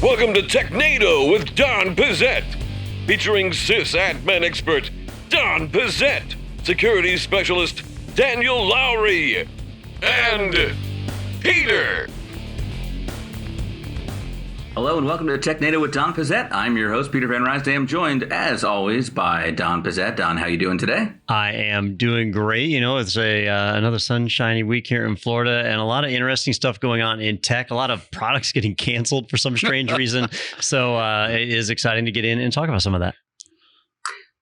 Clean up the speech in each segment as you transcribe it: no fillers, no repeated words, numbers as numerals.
Welcome to Technado with Don Pizzette, featuring sysadmin expert Don Pizzette, security specialist Daniel Lowry, and Peter. Hello and welcome to Technado with Don Pizzette. I'm your host, Peter Van Rysdale. I'm joined, as always, by Don Pizzette. Don, how you doing today? I am doing great. You know, it's another sunshiny week here in Florida and a lot of interesting stuff going on in tech, a lot of products getting canceled for some strange reason. So it is exciting to get in and talk about some of that.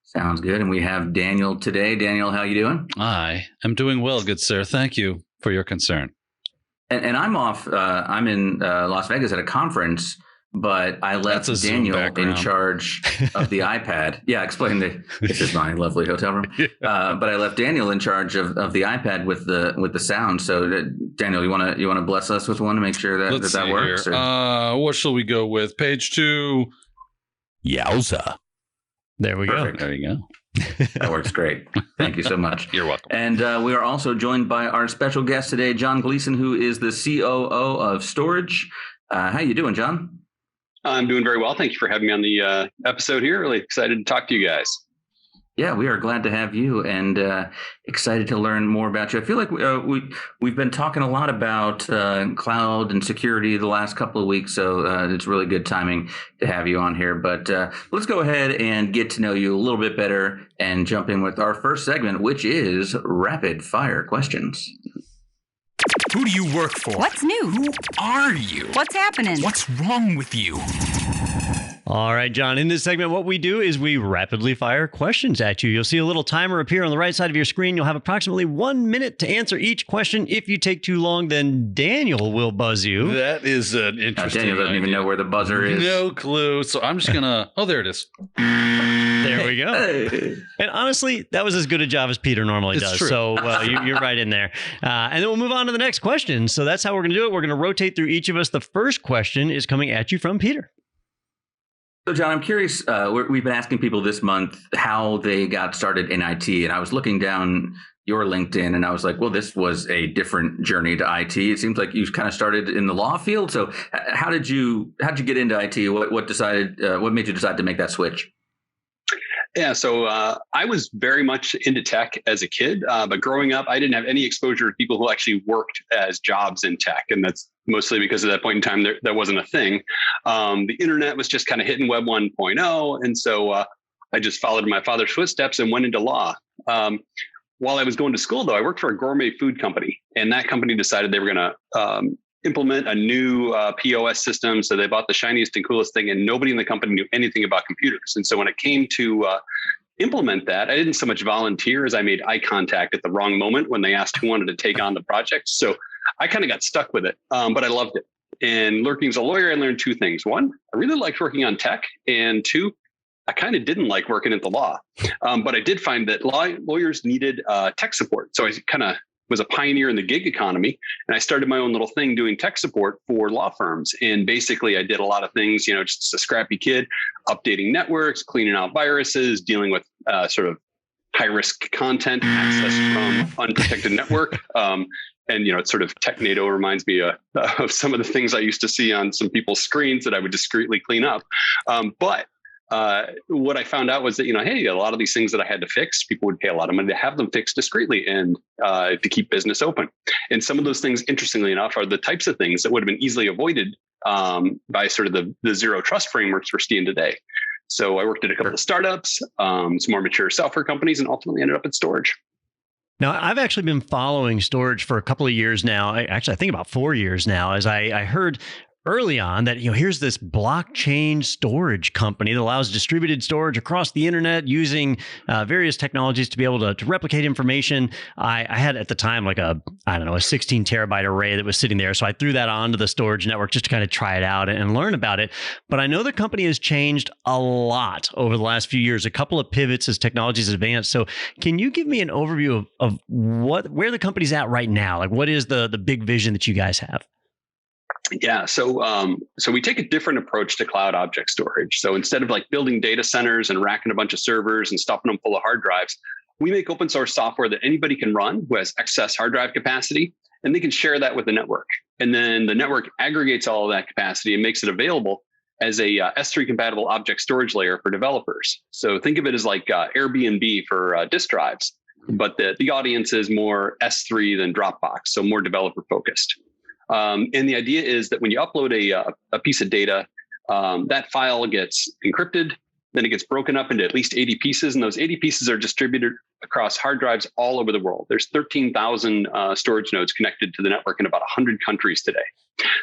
Sounds good. And we have Daniel today. Daniel, how you doing? I am doing well, good sir. Thank you for your concern. And I'm off. I'm in Las Vegas at a conference, but I left Daniel in charge of the iPad. Yeah, explain this is my lovely hotel room. But I left Daniel in charge of the iPad with the sound. So Daniel, you want to bless us with one to make sure that works? What shall we go with? Page 2. Yowza. There we Perfect. go. There you go. That works great. Thank you so much. You're welcome. And we are also joined by our special guest today, John Gleeson, who is the COO of Storj. How you doing, John? I'm doing very well. Thank you for having me on the episode here. Really excited to talk to you guys. Yeah, we are glad to have you and excited to learn more about you. I feel like we've been talking a lot about cloud and security the last couple of weeks, so it's really good timing to have you on here. But let's go ahead and get to know you a little bit better and jump in with our first segment, which is rapid fire questions. Who do you work for? What's new? Who are you? What's happening? What's wrong with you? All right, John, in this segment, what we do is we rapidly fire questions at you. You'll see a little timer appear on the right side of your screen. You'll have approximately 1 minute to answer each question. If you take too long, then Daniel will buzz you. That is an interesting Daniel doesn't even know where the buzzer is. No clue. So I'm just going to... Oh, there it is. There we go. Hey. And honestly, that was as good a job as Peter normally It's does. true. So you're right in there. And then we'll move on to the next question. So that's how we're going to do it. We're going to rotate through each of us. The first question is coming at you from Peter. So, John, I'm curious, we've been asking people this month how they got started in IT. And I was looking down your LinkedIn and I was like, well, this was a different journey to IT. It seems like you kind of started in the law field. So how'd you get into IT? What made you decide to make that switch? Yeah, so I was very much into tech as a kid, but growing up, I didn't have any exposure to people who actually worked as jobs in tech. And that's mostly because at that point in time, that wasn't a thing. The internet was just kind of hitting Web 1.0. And so I just followed my father's footsteps and went into law. While I was going to school, though, I worked for a gourmet food company. And that company decided they were going to implement a new POS system. So they bought the shiniest and coolest thing, and nobody in the company knew anything about computers. And so when it came to implement that, I didn't so much volunteer as I made eye contact at the wrong moment when they asked who wanted to take on the project. So I kind of got stuck with it, but I loved it. And working as a lawyer, I learned two things. One, I really liked working on tech. And two, I kind of didn't like working at the law. But I did find that lawyers needed tech support. So I kind of was a pioneer in the gig economy. And I started my own little thing doing tech support for law firms. And basically I did a lot of things, just a scrappy kid, updating networks, cleaning out viruses, dealing with sort of high risk content access from unprotected network. And, it's sort of Technado reminds me of some of the things I used to see on some people's screens that I would discreetly clean up. But what I found out was that, hey, a lot of these things that I had to fix, people would pay a lot of money to have them fixed discreetly and to keep business open. And some of those things, interestingly enough, are the types of things that would have been easily avoided by sort of the zero trust frameworks we're seeing today. So I worked at a couple of startups, some more mature software companies, and ultimately ended up at Storj. Now, I've actually been following Storj for a couple of years now. I think about 4 years now, as I heard early on that, here's this blockchain storage company that allows distributed storage across the internet using various technologies to be able to replicate information. I had at the time like a 16 terabyte array that was sitting there. So I threw that onto the Storj network just to kind of try it out and learn about it. But I know the company has changed a lot over the last few years, a couple of pivots as technologies advanced. So can you give me an overview of where the company's at right now? Like what is the big vision that you guys have? Yeah, so we take a different approach to cloud object storage. So instead of like building data centers and racking a bunch of servers and stuffing them full of hard drives, we make open source software that anybody can run who has excess hard drive capacity, and they can share that with the network. And then the network aggregates all of that capacity and makes it available as a S3 compatible object storage layer for developers. So think of it as like Airbnb for disk drives, but the audience is more S3 than Dropbox, so more developer focused. And the idea is that when you upload a piece of data, that file gets encrypted, then it gets broken up into at least 80 pieces, and those 80 pieces are distributed across hard drives all over the world. There's 13,000 storage nodes connected to the network in about 100 countries today.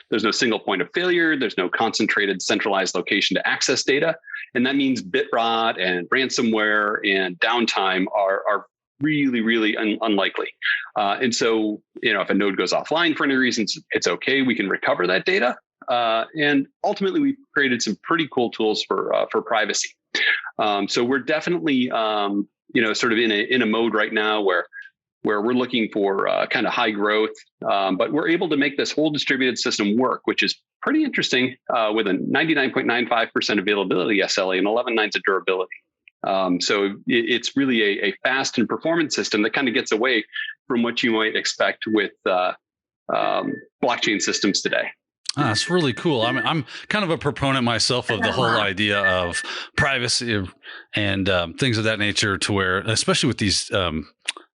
There's no single point of failure. There's no concentrated centralized location to access data. And that means bit rot and ransomware and downtime are really, really unlikely. And so, if a node goes offline for any reason, it's okay. We can recover that data. And ultimately, we've created some pretty cool tools for privacy. So we're definitely, sort of in a mode right now where we're looking for kind of high growth, but we're able to make this whole distributed system work, which is pretty interesting with a 99.95% availability SLA and 11 nines of durability. So it's really a fast and performance system that kind of gets away from what you might expect with blockchain systems today. That's really cool. I mean, I'm kind of a proponent myself of the whole idea of privacy and things of that nature, to where, especially with these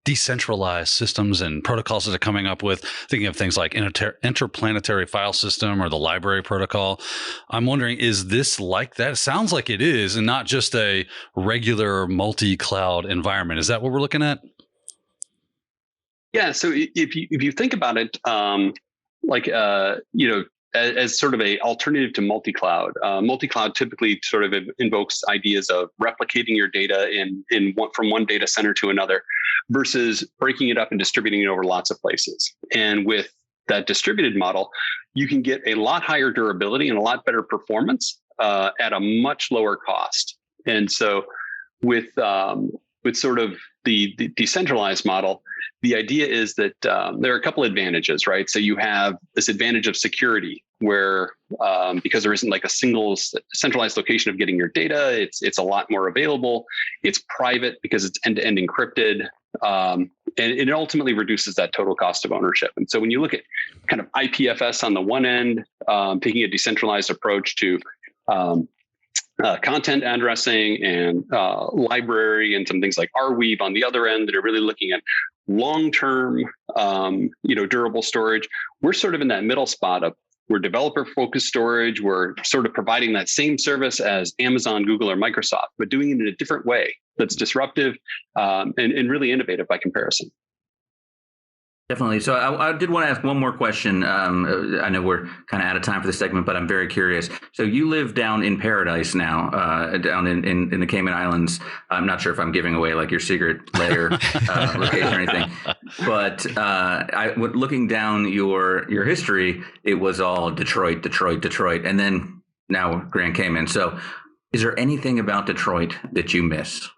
decentralized systems and protocols that are coming up with, thinking of things like interplanetary file system or the library protocol. I'm wondering, is this like that? It sounds like it is, and not just a regular multi-cloud environment. Is that what we're looking at? Yeah. So if you think about it, as sort of a alternative to multi-cloud. Multi-cloud typically sort of invokes ideas of replicating your data from one data center to another, versus breaking it up and distributing it over lots of places. And with that distributed model, you can get a lot higher durability and a lot better performance at a much lower cost. And so with sort of the decentralized model, the idea is that there are a couple advantages, right? So you have this advantage of security, where because there isn't like a single centralized location of getting your data, it's a lot more available. It's private because it's end-to-end encrypted, and it ultimately reduces that total cost of ownership. And so when you look at kind of IPFS on the one end, taking a decentralized approach to content addressing and library and some things like Arweave on the other end that are really looking at long-term, durable storage. We're sort of in that middle spot of, we're developer-focused storage. We're sort of providing that same service as Amazon, Google, or Microsoft, but doing it in a different way that's disruptive and really innovative by comparison. Definitely. So I did want to ask one more question. I know we're kind of out of time for this segment, but I'm very curious. So you live down in paradise now, down in the Cayman Islands. I'm not sure if I'm giving away like your secret lair location or anything, but looking down your history, it was all Detroit, and then now Grand Cayman. So is there anything about Detroit that you miss?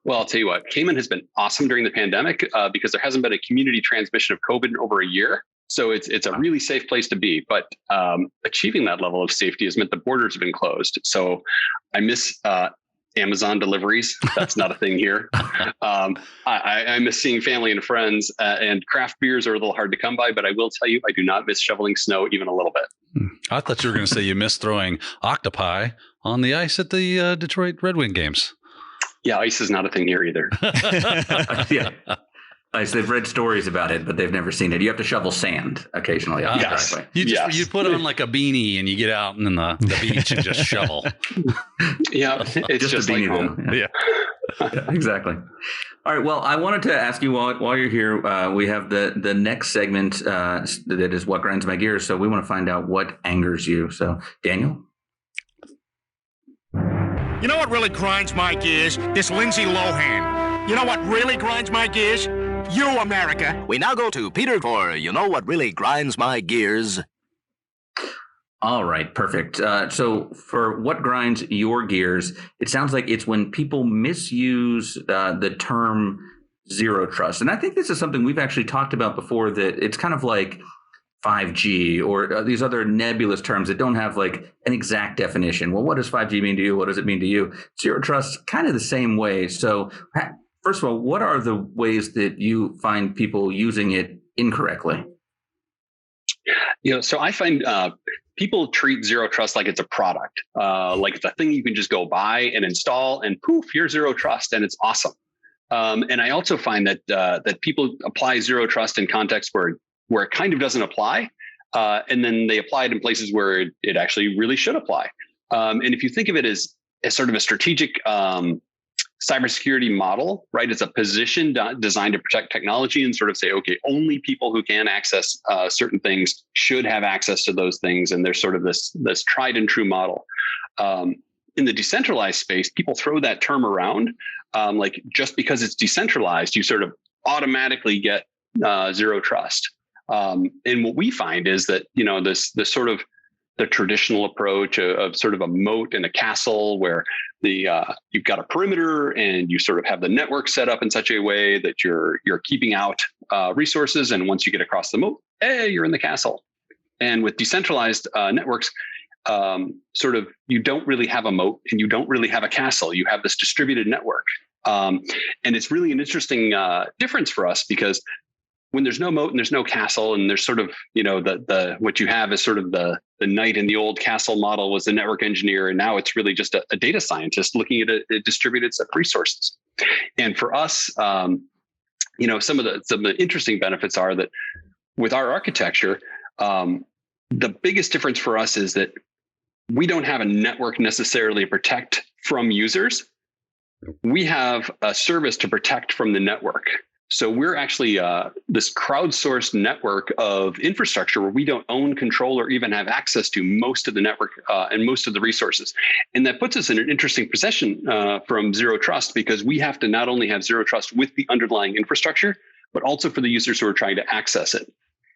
Well, I'll tell you what, Cayman has been awesome during the pandemic because there hasn't been a community transmission of COVID in over a year. So it's a really safe place to be. But achieving that level of safety has meant the borders have been closed. So I miss Amazon deliveries. That's not a thing here. I miss seeing family and friends, and craft beers are a little hard to come by. But I will tell you, I do not miss shoveling snow even a little bit. I thought you were going to say you missed throwing octopi on the ice at the Detroit Red Wing games. Yeah, ice is not a thing here either. Yeah. Ice, they've read stories about it, but they've never seen it. You have to shovel sand occasionally. Yes. You put on like a beanie and you get out in the beach and just shovel. Yeah, it's just a beanie, like home. Yeah. Yeah, exactly. All right. Well, I wanted to ask you while you're here, we have the next segment that is what grinds my gears. So we want to find out what angers you. So, Daniel? You know what really grinds my gears? This Lindsay Lohan. You know what really grinds my gears? You, America. We now go to Peter for You Know What Really Grinds My Gears. All right, perfect. So for what grinds your gears, it sounds like it's when people misuse the term zero trust. And I think this is something we've actually talked about before, that it's kind of like 5G or these other nebulous terms that don't have like an exact definition. Well, what does 5G mean to you? What does it mean to you? Zero trust, kind of the same way. So first of all, what are the ways that you find people using it incorrectly? So I find people treat zero trust like it's a product, like it's a thing you can just go buy and install, and poof, you're zero trust, and it's awesome. And I also find that that people apply zero trust in contexts where it kind of doesn't apply, and then they apply it in places where it actually really should apply. And if you think of it as sort of a strategic cybersecurity model, right? It's a position designed to protect technology and sort of say, okay, only people who can access certain things should have access to those things. And there's sort of this tried and true model. In the decentralized space, people throw that term around, like just because it's decentralized, you sort of automatically get zero trust. And what we find is that, this sort of the traditional approach of sort of a moat and a castle where you've got a perimeter and you sort of have the network set up in such a way that you're keeping out resources. And once you get across the moat, you're in the castle. And with decentralized networks, sort of you don't really have a moat and you don't really have a castle. You have this distributed network. And it's really an interesting difference for us, because when there's no moat and there's no castle, and there's sort of, the what you have is sort of the knight in the old castle model was the network engineer, and now it's really just a data scientist looking at a distributed set of resources. And for us, some of the interesting benefits are that with our architecture, the biggest difference for us is that we don't have a network necessarily to protect from users. We have a service to protect from the network. So we're actually this crowdsourced network of infrastructure where we don't own, control, or even have access to most of the network and most of the resources. And that puts us in an interesting position from zero trust, because we have to not only have zero trust with the underlying infrastructure, but also for the users who are trying to access it.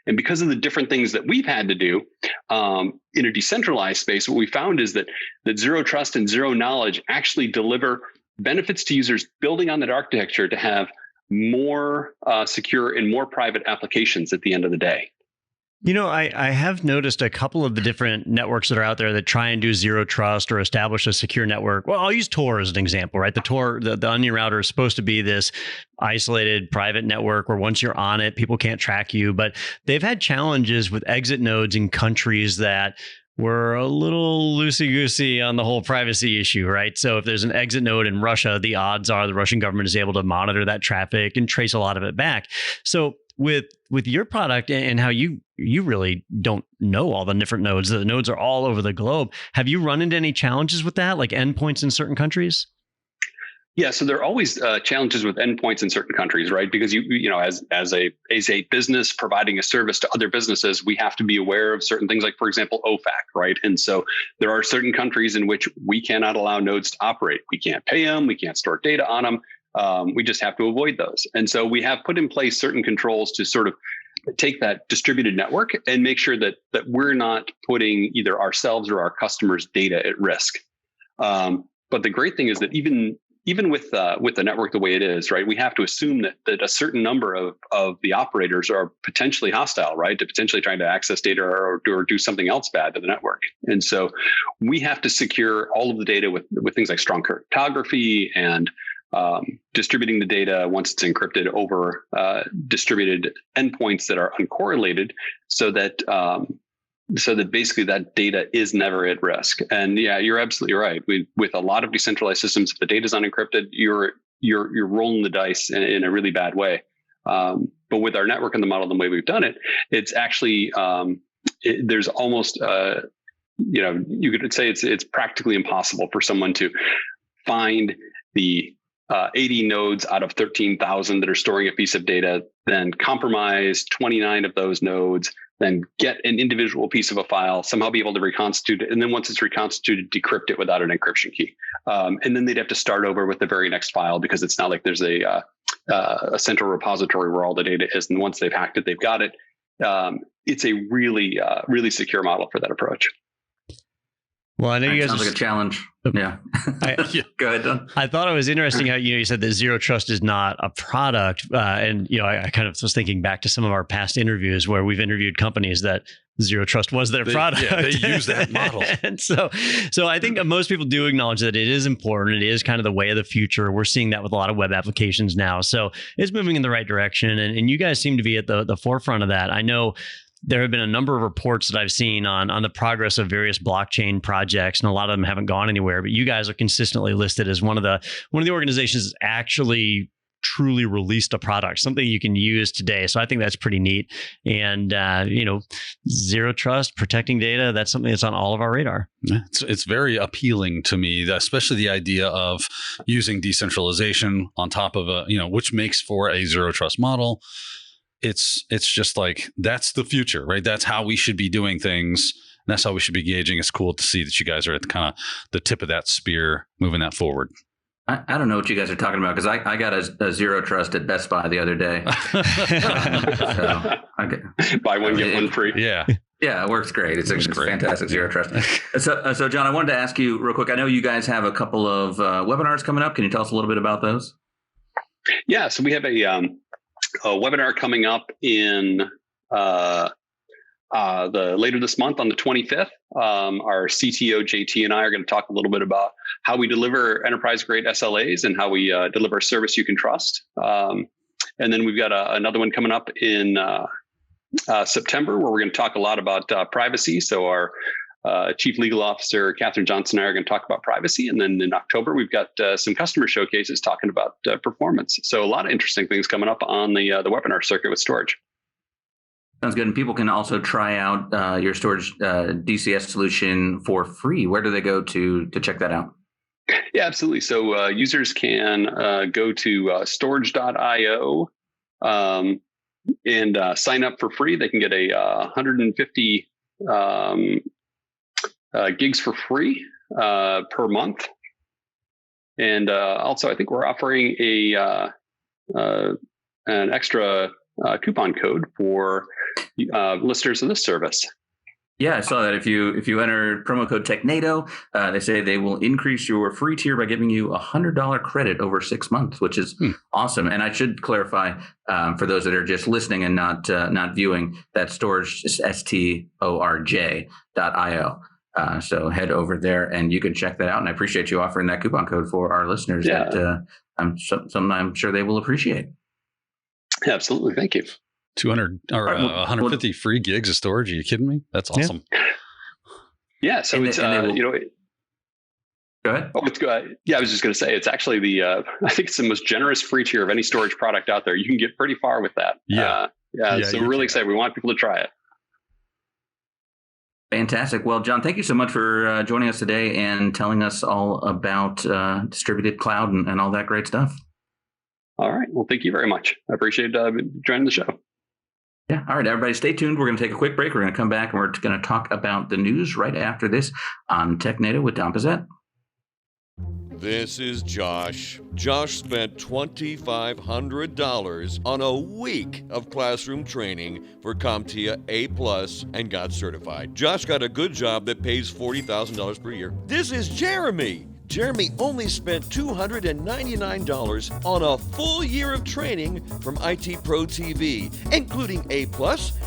And because of the different things that we've had to do in a decentralized space, what we found is that zero trust and zero knowledge actually deliver benefits to users building on that architecture to have more secure and more private applications at the end of the day. I have noticed a couple of the different networks that are out there that try and do zero trust or establish a secure network. Well, I'll use Tor as an example, right? The Tor, the Onion router is supposed to be this isolated private network where once you're on it, people can't track you. But they've had challenges with exit nodes in countries that were a little loosey-goosey on the whole privacy issue, right? So if there's an exit node in Russia, the odds are the Russian government is able to monitor that traffic and trace a lot of it back. So with your product and how you really don't know all the different nodes, the nodes are all over the globe. Have you run into any challenges with that, like endpoints in certain countries? Yeah, so there are always challenges with endpoints in certain countries, right? Because as a business providing a service to other businesses, we have to be aware of certain things, like, for example, OFAC, right? And so there are certain countries in which we cannot allow nodes to operate. We can't pay them. We can't store data on them. We just have to avoid those. And so we have put in place certain controls to sort of take that distributed network and make sure that we're not putting either ourselves or our customers' data at risk. But the great thing is that even with the network the way it is, right, we have to assume that a certain number of the operators are potentially hostile, right, to potentially trying to access data or do something else bad to the network. And so we have to secure all of the data with things like strong cryptography and distributing the data once it's encrypted over distributed endpoints that are uncorrelated, so that basically that data is never at risk. And yeah, you're absolutely right. With a lot of decentralized systems, if the data is unencrypted, you're rolling the dice in a really bad way. But with our network and the model, the way we've done it, it's actually there's almost you could say it's practically impossible for someone to find the 80 nodes out of 13,000 that are storing a piece of data, then compromise 29 of those nodes, then get an individual piece of a file, somehow be able to reconstitute it. And then once it's reconstituted, decrypt it without an encryption key. And then they'd have to start over with the very next file, because it's not like there's a central repository where all the data is. And once they've hacked it, they've got it. It's a really, really secure model for that approach. Well, I know you guys sounds like a challenge. Yeah. Go ahead, Don. I thought it was interesting how you said that zero trust is not a product, and I kind of was thinking back to some of our past interviews where we've interviewed companies that zero trust was their product. Yeah, they use that model. And so I think most people do acknowledge that it is important. It is kind of the way of the future. We're seeing that with a lot of web applications now. So it's moving in the right direction, and you guys seem to be at the forefront of that. I know there have been a number of reports that I've seen on the progress of various blockchain projects, and a lot of them haven't gone anywhere. But you guys are consistently listed as one of the organizations that's actually truly released a product, something you can use today. So I think that's pretty neat. And zero trust, protecting data, that's something that's on all of our radar. It's very appealing to me, especially the idea of using decentralization on top of which makes for a zero trust model. It's just like, that's the future, right? That's how we should be doing things. And that's how we should be engaging. It's cool to see that you guys are at the tip of that spear, moving that forward. I don't know what you guys are talking about, because I got a zero trust at Best Buy the other day. Buy one, get one free. Yeah. Yeah, it works great. It's great. Fantastic zero trust. So John, I wanted to ask you real quick. I know you guys have a couple of webinars coming up. Can you tell us a little bit about those? Yeah, so we have a webinar coming up in later this month on the 25th. Our CTO JT and I are going to talk a little bit about how we deliver enterprise grade SLAs and how we deliver service you can trust. And then we've got another one coming up in September, where we're going to talk a lot about privacy. So our Chief Legal Officer Catherine Johnson and I are going to talk about privacy. And then in October, we've got some customer showcases talking about performance. So a lot of interesting things coming up on the webinar circuit with Storj. Sounds good. And people can also try out your Storj DCS solution for free. Where do they go to check that out? Yeah, absolutely. So users can go to storj.io and sign up for free. They can get a 150 gigs for free per month. And also, I think we're offering an extra coupon code for listeners of this service. Yeah, I saw that. If you enter promo code Technado, they say they will increase your free tier by giving you $100 credit over 6 months, which is awesome. And I should clarify for those that are just listening and not viewing, that Storj is STORJ.io. So head over there and you can check that out. And I appreciate you offering that coupon code for our listeners. Yeah. That I'm sure they will appreciate. Absolutely. Thank you. 200 or 150 free gigs of storage. Are you kidding me? That's awesome. Yeah. So it's, go ahead. Oh, it's good. Yeah, I was just going to say, it's actually I think it's the most generous free tier of any storage product out there. You can get pretty far with that. Yeah. So we're really excited. We want people to try it. Fantastic. Well, John, thank you so much for joining us today and telling us all about distributed cloud and all that great stuff. All right. Well, thank you very much. I appreciate joining the show. Yeah. All right, everybody, stay tuned. We're going to take a quick break. We're going to come back and we're going to talk about the news right after this on Technado with Don Pizzette. This is Josh. Josh spent $2,500 on a week of classroom training for CompTIA A+ and got certified. Josh got a good job that pays $40,000 per year. This is Jeremy. Jeremy only spent $299 on a full year of training from IT Pro TV, including A+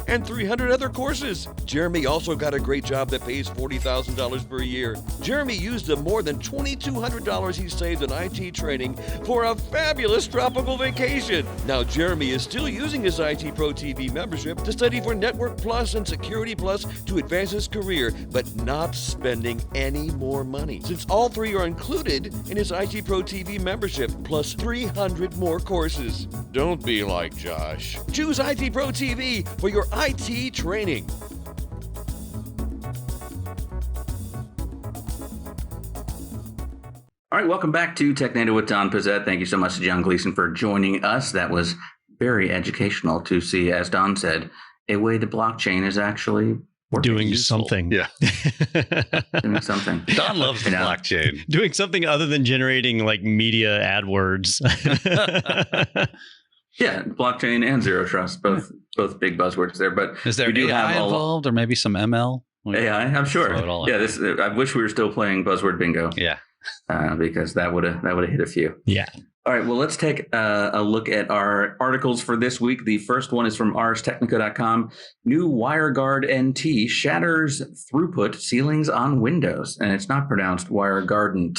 and 300 other courses. Jeremy also got a great job that pays $40,000 per year. Jeremy used the more than $2,200 he saved in IT training for a fabulous tropical vacation. Now, Jeremy is still using his IT Pro TV membership to study for Network Plus and Security Plus to advance his career, but not spending any more money, since all three are included in his IT Pro TV membership, plus 300 more courses. Don't be like Josh. Choose IT Pro TV for your IT training. All right, welcome back to Technado with Don Pizzette. Thank you so much to John Gleeson for joining us. That was very educational to see, as Don said, a way the blockchain is actually doing something. Yeah. Doing something. Don loves the blockchain. Doing something other than generating like media AdWords. Yeah, blockchain and zero trust, both big buzzwords there. But is there AI involved or maybe some ML? AI, I'm sure. Yeah, I wish we were still playing buzzword bingo. Yeah. Because that would have hit a few. Yeah. All right. Well, let's take a look at our articles for this week. The first one is from arstechnica.com. New WireGuard NT shatters throughput ceilings on Windows, and it's not pronounced WireGardent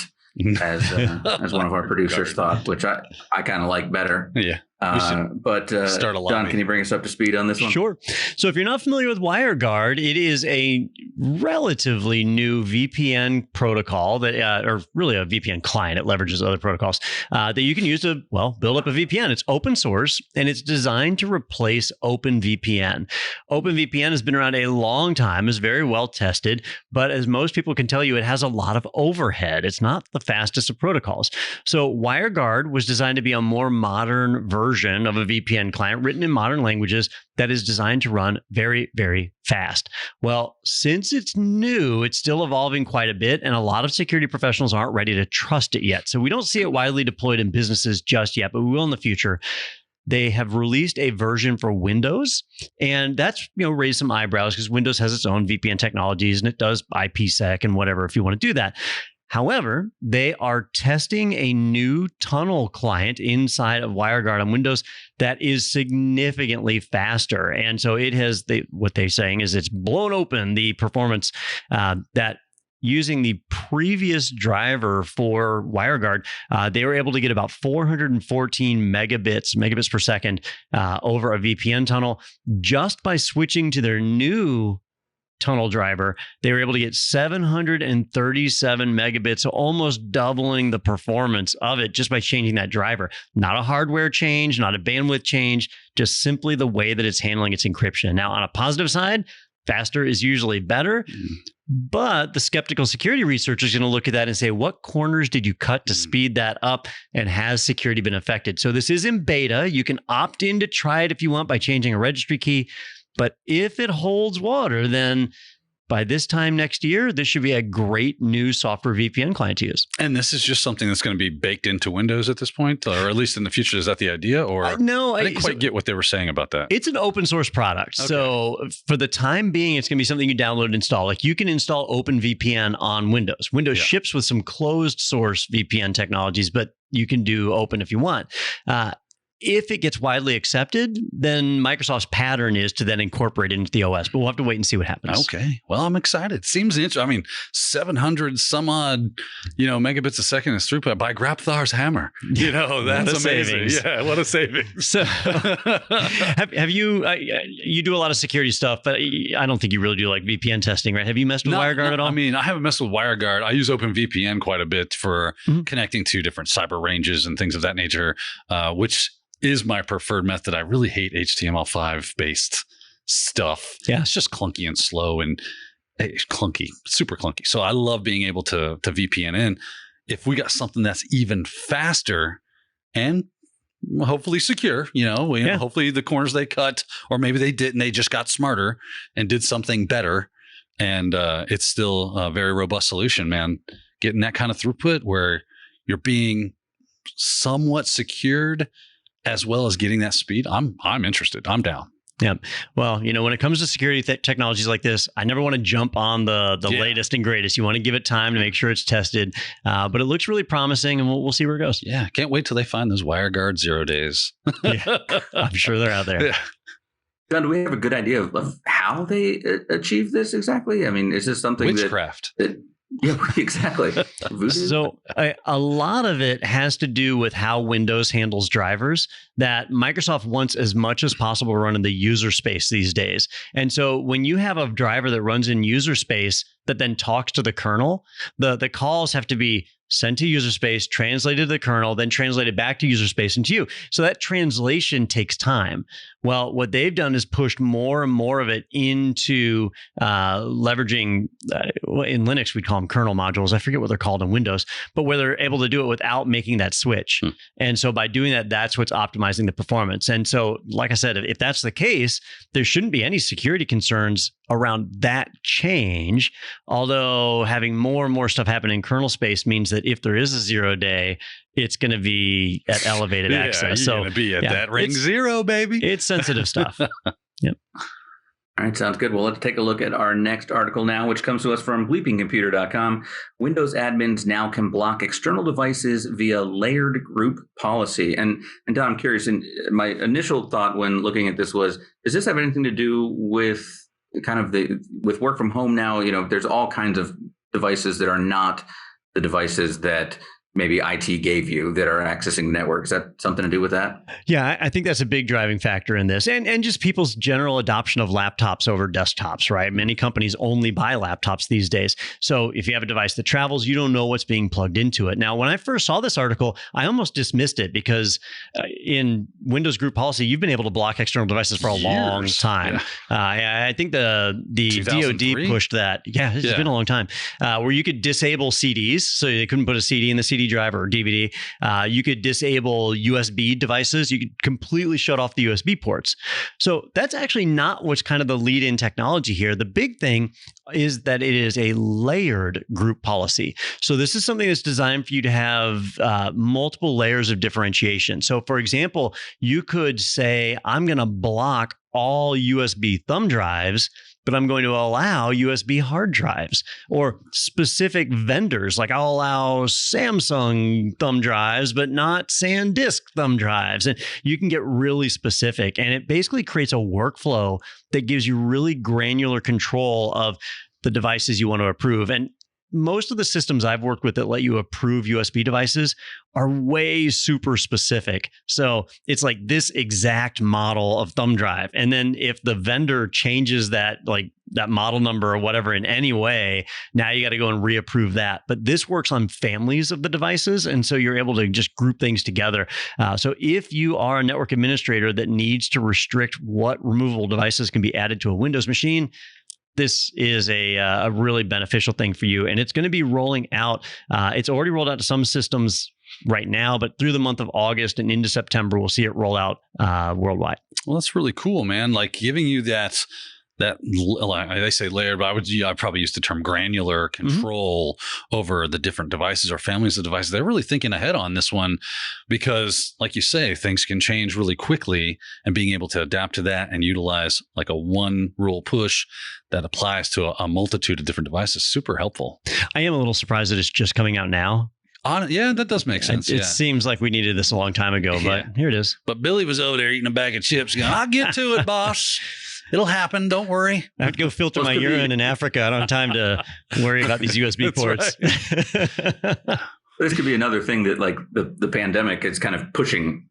as one of our producers thought, which I kind of like better. Yeah. Start a lobby. Don, can you bring us up to speed on this one? Sure. So if you're not familiar with WireGuard, it is a relatively new VPN protocol that, or really a VPN client. It leverages other protocols that you can use to, build up a VPN. It's open source and it's designed to replace OpenVPN. OpenVPN has been around a long time, is very well tested, but as most people can tell you, it has a lot of overhead. It's not the fastest of protocols. So WireGuard was designed to be a more modern version of a VPN client written in modern languages that is designed to run very, very fast. Well, since it's new, it's still evolving quite a bit, and a lot of security professionals aren't ready to trust it yet. So we don't see it widely deployed in businesses just yet, but we will in the future. They have released a version for Windows, and that's raised some eyebrows because Windows has its own VPN technologies and it does IPsec and whatever if you want to do that. However, they are testing a new tunnel client inside of WireGuard on Windows that is significantly faster. And so it has, what they're saying is it's blown open the performance that using the previous driver for WireGuard, they were able to get about 414 megabits per second over a VPN tunnel just by switching to their new tunnel driver. They were able to get 737 megabits, almost doubling the performance of it just by changing that driver. Not a hardware change, not a bandwidth change, just simply the way that it's handling its encryption. Now, on a positive side, faster is usually better, but the skeptical security researcher is going to look at that and say, what corners did you cut to speed that up, and has security been affected? So this is in beta. You can opt in to try it if you want by changing a registry key. But if it holds water, then by this time next year, this should be a great new software VPN client to use. And this is just something that's going to be baked into Windows at this point, or at least in the future. Is that the idea? Or no, I didn't quite get what they were saying about that. It's an open source product. Okay. So for the time being, it's going to be something you download and install. Like you can install OpenVPN on Windows. Windows ships with some closed source VPN technologies, but you can do open if you want. If it gets widely accepted, then Microsoft's pattern is to then incorporate it into the OS. But we'll have to wait and see what happens. Okay. Well, I'm excited. Seems interesting. I mean, 700 some odd, megabits a second is throughput by Grapthar's hammer. That's amazing. Savings. Yeah, what a savings. So, have you? You do a lot of security stuff, but I don't think you really do like VPN testing, right? Have you messed with WireGuard at all? I mean, I haven't messed with WireGuard. I use OpenVPN quite a bit for connecting to different cyber ranges and things of that nature, which is my preferred method. I really hate HTML5 based stuff. Yeah. It's just clunky and slow and clunky, super clunky. So I love being able to VPN in. If we got something that's even faster and hopefully secure, hopefully the corners they cut, or maybe they didn't, they just got smarter and did something better. And it's still a very robust solution, man. Getting that kind of throughput where you're being somewhat secured as well as getting that speed, I'm interested. I'm down. Yeah. Well, when it comes to security technologies like this, I never want to jump on the latest and greatest. You want to give it time to make sure it's tested. But it looks really promising, and we'll see where it goes. Yeah. Can't wait till they find those WireGuard 0 days. Yeah, I'm sure they're out there. Yeah. John, do we have a good idea of how they achieve this exactly? I mean, is this something witchcraft? Yeah, exactly. So a lot of it has to do with how Windows handles drivers that Microsoft wants as much as possible run in the user space these days. And so when you have a driver that runs in user space that then talks to the kernel, the calls have to be sent to user space, translated to the kernel, then translated back to user space and to you. So that translation takes time. Well, what they've done is pushed more and more of it into leveraging, in Linux, we call them kernel modules. I forget what they're called in Windows, but where they're able to do it without making that switch. And so by doing that, that's what's optimizing the performance. And so, like I said, if that's the case, there shouldn't be any security concerns around that change. Although having more and more stuff happen in kernel space means that if there is a 0 day, it's going to be at elevated access. You're going to be at that ring 0, baby. It's sensitive stuff. Yep. All right, sounds good. Well, let's take a look at our next article now, which comes to us from bleepingcomputer.com. Windows admins now can block external devices via layered group policy. And Don, I'm curious, and my initial thought when looking at this was, does this have anything to do with with work from home now? There's all kinds of devices that are not the devices that maybe IT gave you that are accessing networks. Is that something to do with that? Yeah, I think that's a big driving factor in this. And just people's general adoption of laptops over desktops, right? Many companies only buy laptops these days. So if you have a device that travels, you don't know what's being plugged into it. Now, when I first saw this article, I almost dismissed it because in Windows group policy, you've been able to block external devices for a long time. Yeah. I think the DoD pushed that. Yeah, it's been a long time, where you could disable CDs. So they couldn't put a CD in the CD drive or DVD. You could disable USB devices. You could completely shut off the USB ports. So that's actually not what's kind of the lead-in technology here. The big thing is that it is a layered group policy. So this is something that's designed for you to have multiple layers of differentiation. So for example, you could say, I'm going to block all USB thumb drives, but I'm going to allow USB hard drives, or specific vendors. Like I'll allow Samsung thumb drives, but not SanDisk thumb drives. And you can get really specific. And it basically creates a workflow that gives you really granular control of the devices you want to approve. And most of the systems I've worked with that let you approve USB devices are way super specific. So it's like this exact model of thumb drive. And then if the vendor changes that, like that model number or whatever in any way, now you got to go and reapprove that. But this works on families of the devices. And so you're able to just group things together. So if you are a network administrator that needs to restrict what removable devices can be added to a Windows machine, this is a really beneficial thing for you. And it's going to be rolling out. It's already rolled out to some systems right now, but through the month of August and into September, we'll see it roll out worldwide. Well, that's really cool, man. Like giving you that they say layered, but I probably use the term granular control over the different devices or families of devices. They're really thinking ahead on this one because, like you say, things can change really quickly, and being able to adapt to that and utilize like a one rule push that applies to a multitude of different devices, super helpful. I am a little surprised that it's just coming out now. Yeah, that does make sense. It seems like we needed this a long time ago, but here it is. But Billy was over there eating a bag of chips going, I'll get to it, boss. It'll happen. Don't worry. I have to go filter my urine in Africa. I don't have time to worry about these USB ports. Right. This could be another thing that like the pandemic is kind of pushing,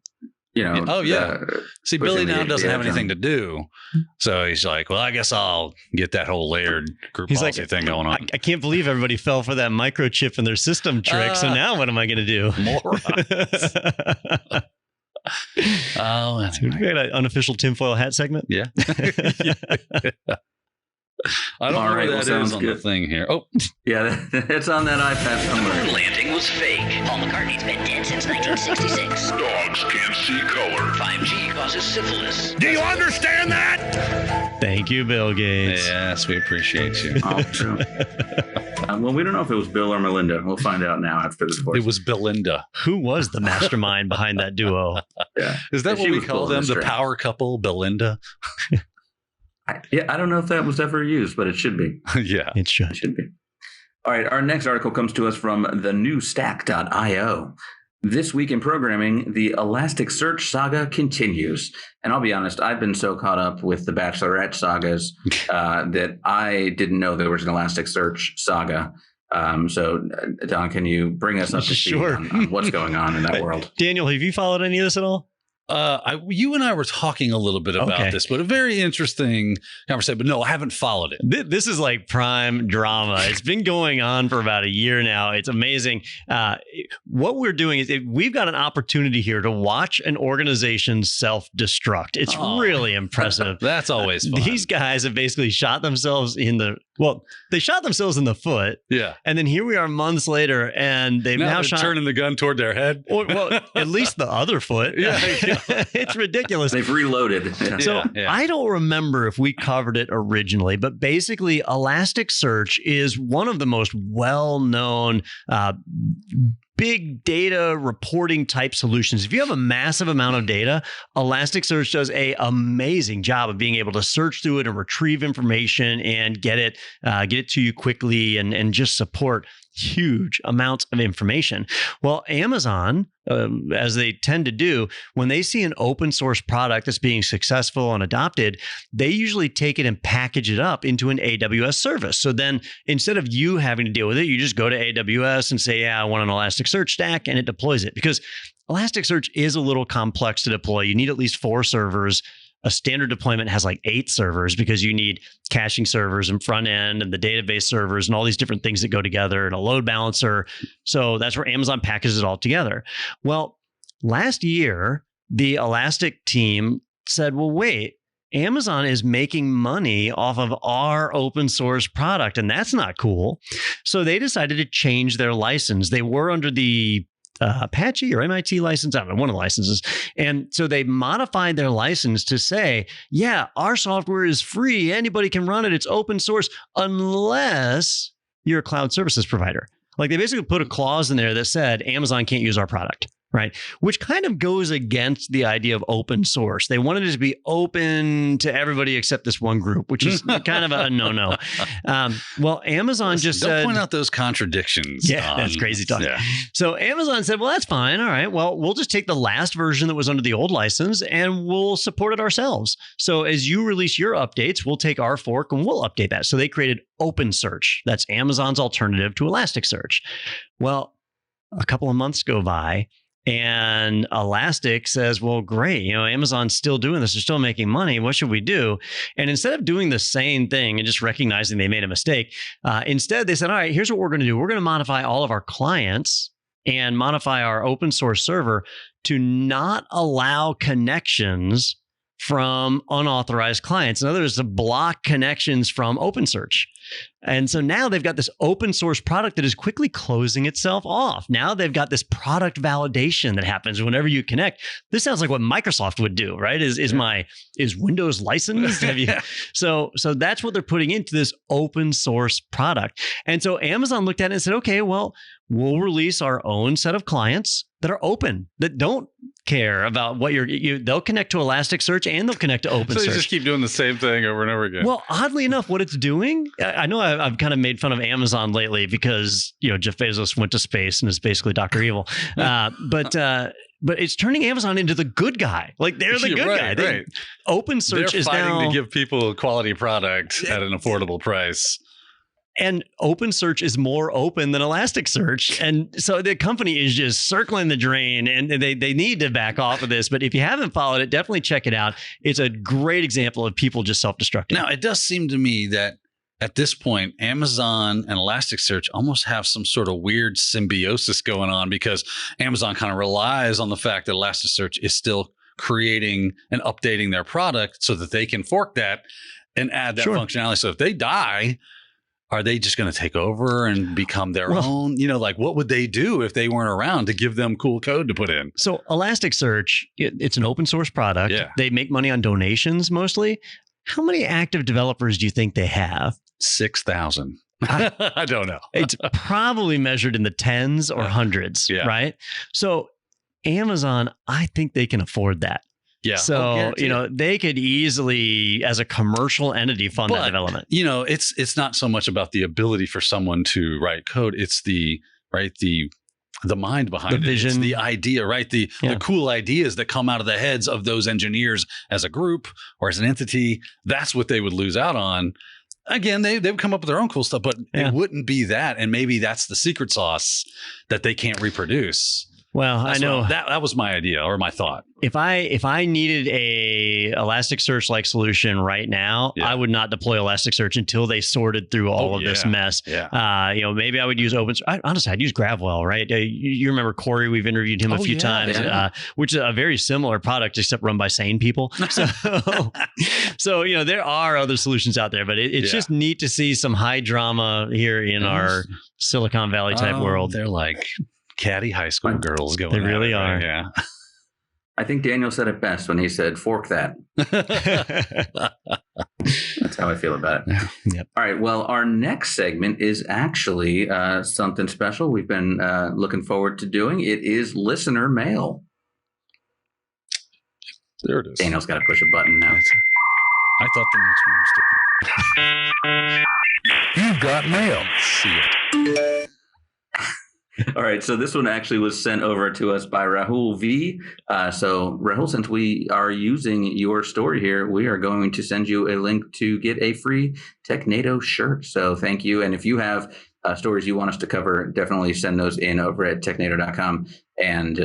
you know. Oh, yeah. See, Billy now doesn't have anything to do. So he's like, well, I guess I'll get that whole layered group policy thing going on. I can't believe everybody fell for that microchip in their system trick. So now what am I going to do? Morons. Oh, we got an unofficial tinfoil hat segment. Yeah. I don't know where that is on the thing here. Oh, yeah, it's on that iPad somewhere. The moon landing was fake. Paul McCartney's been dead since 1966. Dogs can't see color. 5G causes syphilis. Do you understand that? Thank you, Bill Gates. Yes, we appreciate you. Oh, true. Well, we don't know if it was Bill or Melinda. We'll find out now after the divorce. It was Belinda. Who was the mastermind behind that duo? Yeah. Is that what we call them? The power couple, Belinda? I don't know if that was ever used, but it should be. Yeah. It should. It should be. All right. Our next article comes to us from thenewstack.io. This week in programming, the Elasticsearch saga continues. And I'll be honest, I've been so caught up with the Bachelorette sagas that I didn't know there was an Elasticsearch saga. So, Don, can you bring us up to speed on what's going on in that world? Daniel, have you followed any of this at all? You and I were talking a little bit about this, but a very interesting conversation. But no, I haven't followed it. This is like prime drama. It's been going on for about a year now. It's amazing. What we're doing is we've got an opportunity here to watch an organization self-destruct. It's really impressive. That's always fun. These guys have basically shot themselves in the foot. Yeah. And then here we are months later, and they've now shot, turning the gun toward their head. Well, at least the other foot. Yeah. It's ridiculous. They've reloaded. Yeah. So I don't remember if we covered it originally, but basically Elasticsearch is one of the most well-known big data reporting type solutions. If you have a massive amount of data, Elasticsearch does an amazing job of being able to search through it and retrieve information and get it to you quickly and just support huge amounts of information. Well, Amazon, as they tend to do, when they see an open source product that's being successful and adopted, they usually take it and package it up into an AWS service. So then instead of you having to deal with it, you just go to AWS and say, yeah, I want an Elasticsearch stack, and it deploys it. Because Elasticsearch is a little complex to deploy. You need at least 4 servers. A standard deployment has like 8 servers because you need caching servers and front end and the database servers and all these different things that go together and a load balancer. So that's where Amazon packages it all together. Well, last year, the Elastic team said, well, wait, Amazon is making money off of our open source product, and that's not cool. So they decided to change their license. They were under the Apache or MIT license, I don't know, one of the licenses. And so they modified their license to say, yeah, our software is free. Anybody can run it. It's open source unless you're a cloud services provider. Like they basically put a clause in there that said Amazon can't use our product. Right. Which kind of goes against the idea of open source. They wanted it to be open to everybody except this one group, which is kind of a no-no. Well, Amazon just said... Don't point out those contradictions. Yeah, that's crazy talk. Yeah. So Amazon said, well, that's fine. All right. Well, we'll just take the last version that was under the old license and we'll support it ourselves. So as you release your updates, we'll take our fork and we'll update that. So they created OpenSearch. That's Amazon's alternative to Elasticsearch. Well, a couple of months go by. And Elastic says, well, great, Amazon's still doing this. They're still making money. What should we do? And instead of doing the same thing and just recognizing they made a mistake, instead they said, all right, here's what we're going to do. We're going to modify all of our clients and modify our open source server to not allow connections from unauthorized clients. In other words, to block connections from OpenSearch. And so now they've got this open source product that is quickly closing itself off. Now they've got this product validation that happens whenever you connect. This sounds like what Microsoft would do, right? Is Windows licensed? So that's what they're putting into this open source product. And so Amazon looked at it and said, okay, well, we'll release our own set of clients that are open, that don't care about what they'll connect to Elasticsearch and they'll connect to OpenSearch. So you just keep doing the same thing over and over again. Well, oddly enough, what it's doing, I know I've kind of made fun of Amazon lately because, Jeff Bezos went to space and is basically Dr. Evil. But it's turning Amazon into the good guy. Like they're the good guy. Right. OpenSearch is fighting to give people a quality product at an affordable price. And OpenSearch is more open than Elasticsearch. And so the company is just circling the drain and they need to back off of this. But if you haven't followed it, definitely check it out. It's a great example of people just self-destructing. Now, it does seem to me that at this point, Amazon and Elasticsearch almost have some sort of weird symbiosis going on because Amazon kind of relies on the fact that Elasticsearch is still creating and updating their product so that they can fork that and add that functionality. So if they die, are they just going to take over and become their own? What would they do if they weren't around to give them cool code to put in? So Elasticsearch, it's an open source product. Yeah. They make money on donations mostly. How many active developers do you think they have? 6,000. I don't know. It's probably measured in the tens or hundreds, right? So Amazon, I think they can afford that. Yeah. So, they could easily, as a commercial entity, fund that development. It's not so much about the ability for someone to write code. It's the mind behind it. The vision. It's the idea, right? The cool ideas that come out of the heads of those engineers as a group or as an entity. That's what they would lose out on. Again, they would come up with their own cool stuff, but it wouldn't be that. And maybe that's the secret sauce that they can't reproduce. Well, I know that was my idea or my thought. If I needed a Elasticsearch like solution right now, I would not deploy Elasticsearch until they sorted through all of this mess. Yeah. Maybe I would use honestly, I'd use Gravwell, right? You remember Corey? We've interviewed him a few times, which is a very similar product, except run by sane people. So there are other solutions out there, but it's just neat to see some high drama here in our Silicon Valley type world. They're like catty high school girls going. They really are. Right? Yeah. I think Daniel said it best when he said, fork that. That's how I feel about it. Yep. All right. Well, our next segment is actually something special we've been looking forward to doing. It is listener mail. There it is. Daniel's got to push a button now. I thought the next one was different. You've got mail. See it. All right. So this one actually was sent over to us by Rahul V. So Rahul, since we are using your story here, we are going to send you a link to get a free Technado shirt. So thank you. And if you have stories you want us to cover, definitely send those in over at technado.com. And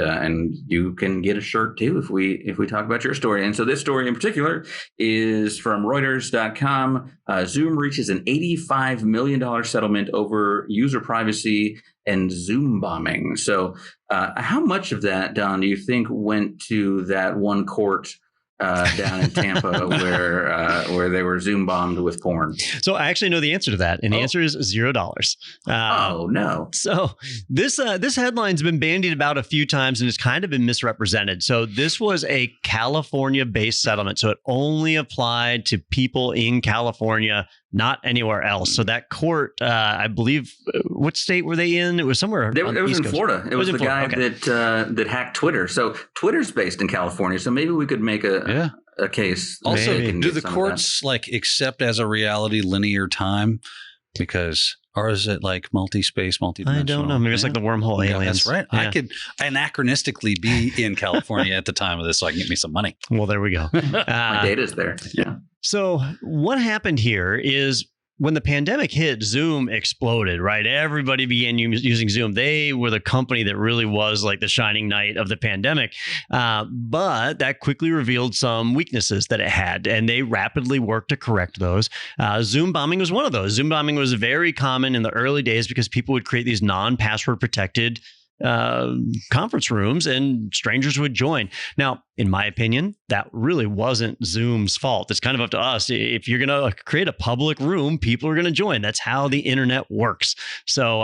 you can get a shirt too if we talk about your story. And so this story in particular is from Reuters.com. Zoom reaches an $85 million settlement over user privacy and Zoom bombing. So how much of that, Don, do you think went to that one court down in Tampa where they were Zoom bombed with porn? So I actually know the answer to that, and the answer is $0. Oh no! So this headline's been bandied about a few times, and it's kind of been misrepresented. So this was a California-based settlement, so it only applied to people in California, not anywhere else. So that court, I believe, what state were they in? It was somewhere. It was in Florida. It was the guy that hacked Twitter. So Twitter's based in California. So maybe we could make a case. Also, do the courts like accept as a reality linear time? Because, or is it like multi-space, multi-dimensional? I don't know. Maybe it's like the wormhole aliens. That's right. Yeah. I could anachronistically be in California at the time of this so I can get me some money. Well, there we go. My data's there. Yeah. So what happened here is when the pandemic hit, Zoom exploded, right? Everybody began using Zoom. They were the company that really was like the shining knight of the pandemic. But that quickly revealed some weaknesses that it had, and they rapidly worked to correct those. Zoom bombing was one of those. Zoom bombing was very common in the early days because people would create these non-password protected conference rooms and strangers would join. Now, in my opinion, that really wasn't Zoom's fault. It's kind of up to us. If you're going to create a public room, people are going to join. That's how the internet works. So,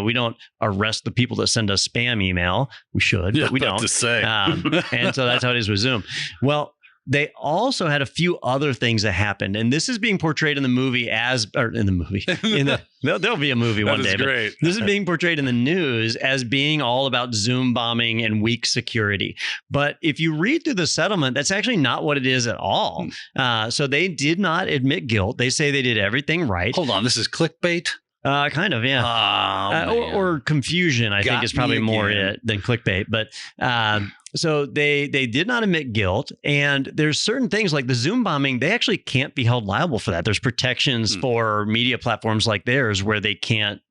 we don't arrest the people that send us spam email. We should, but we don't. To say. And so that's how it is with Zoom. Well, they also had a few other things that happened, and this is being portrayed in the movie there'll be a movie one day. Great. This is being portrayed in the news as being all about Zoom bombing and weak security. But if you read through the settlement, that's actually not what it is at all. So they did not admit guilt. They say they did everything right. Hold on, this is clickbait. Kind of, yeah. Or confusion, I think is probably more it than clickbait. But so they did not admit guilt. And there's certain things like the Zoom bombing, they actually can't be held liable for that. There's protections for media platforms like theirs where they can't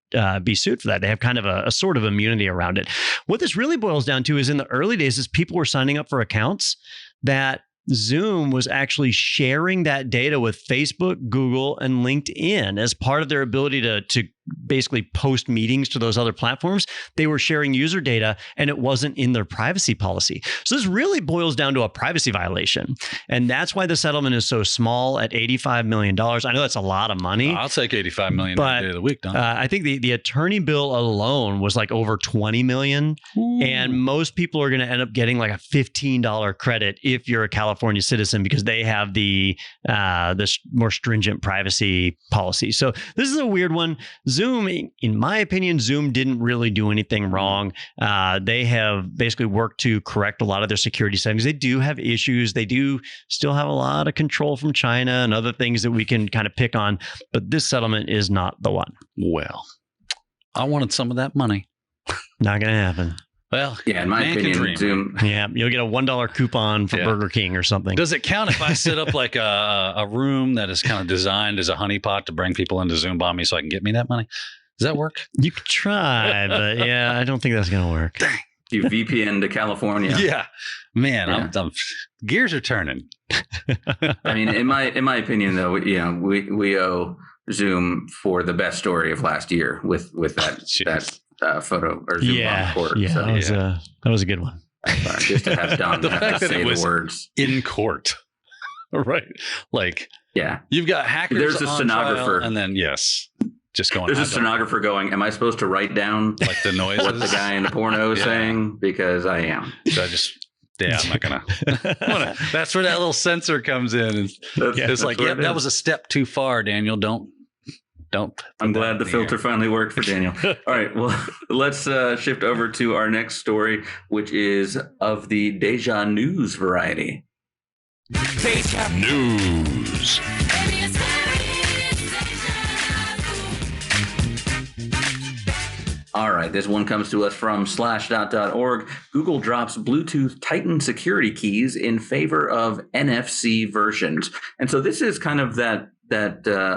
be sued for that. They have kind of a sort of immunity around it. What this really boils down to is in the early days is people were signing up for accounts that Zoom was actually sharing that data with Facebook, Google, and LinkedIn as part of their ability to basically post meetings to those other platforms. They were sharing user data and it wasn't in their privacy policy. So this really boils down to a privacy violation. And that's why the settlement is so small at $85 million. I know that's a lot of money. I'll take $85 million every day of the week, Don. I think the attorney bill alone was like over $20 million. Ooh. And most people are going to end up getting like a $15 credit if you're a California citizen because they have this more stringent privacy policy. So this is a weird one. Zoom, in my opinion, Zoom didn't really do anything wrong. They have basically worked to correct a lot of their security settings. They do have issues. They do still have a lot of control from China and other things that we can kind of pick on. But this settlement is not the one. Well, I wanted some of that money. Not going to happen. Well, yeah, in my opinion, Zoom. Yeah, you'll get a $1 coupon for Burger King or something. Does it count if I set up like a room that is kind of designed as a honeypot to bring people into Zoom bomb me so I can get me that money? Does that work? You could try, but yeah, I don't think that's going to work. Dang. You VPN to California. Yeah, man, yeah. I'm gears are turning. I mean, in my opinion, though, we owe Zoom for the best story of last year with that photo or Zoom bomb court. Yeah, so, that was a good one. Just to have Don have to say the words in court, right? Like, yeah, you've got hackers. There's a stenographer, and then just going. There's a stenographer going. Am I supposed to write down like the noises what the guy in the porno is saying? Because I am. So I'm not gonna. That's where that little sensor comes in. It's like, that was a step too far, Daniel. Don't. I'm glad the filter finally worked for Daniel. All right, well, let's shift over to our next story, which is of the Deja News variety. Deja News. All right, this one comes to us from /.org. Google drops Bluetooth Titan security keys in favor of NFC versions. And so this is kind of that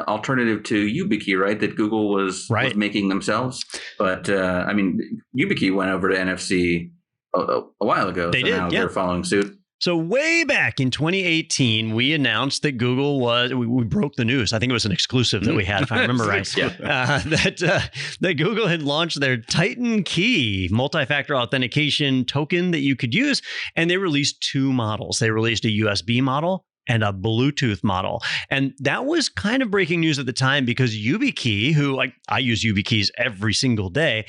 alternative to YubiKey, right? That Google was making themselves. But YubiKey went over to NFC a while ago. They did, now they're following suit. So way back in 2018, we announced that Google we broke the news. I think it was an exclusive that we had, if I remember right, that Google had launched their Titan Key multi-factor authentication token that you could use. And they released 2 models. They released a USB model and a Bluetooth model. And that was kind of breaking news at the time because YubiKey, who I use YubiKeys every single day,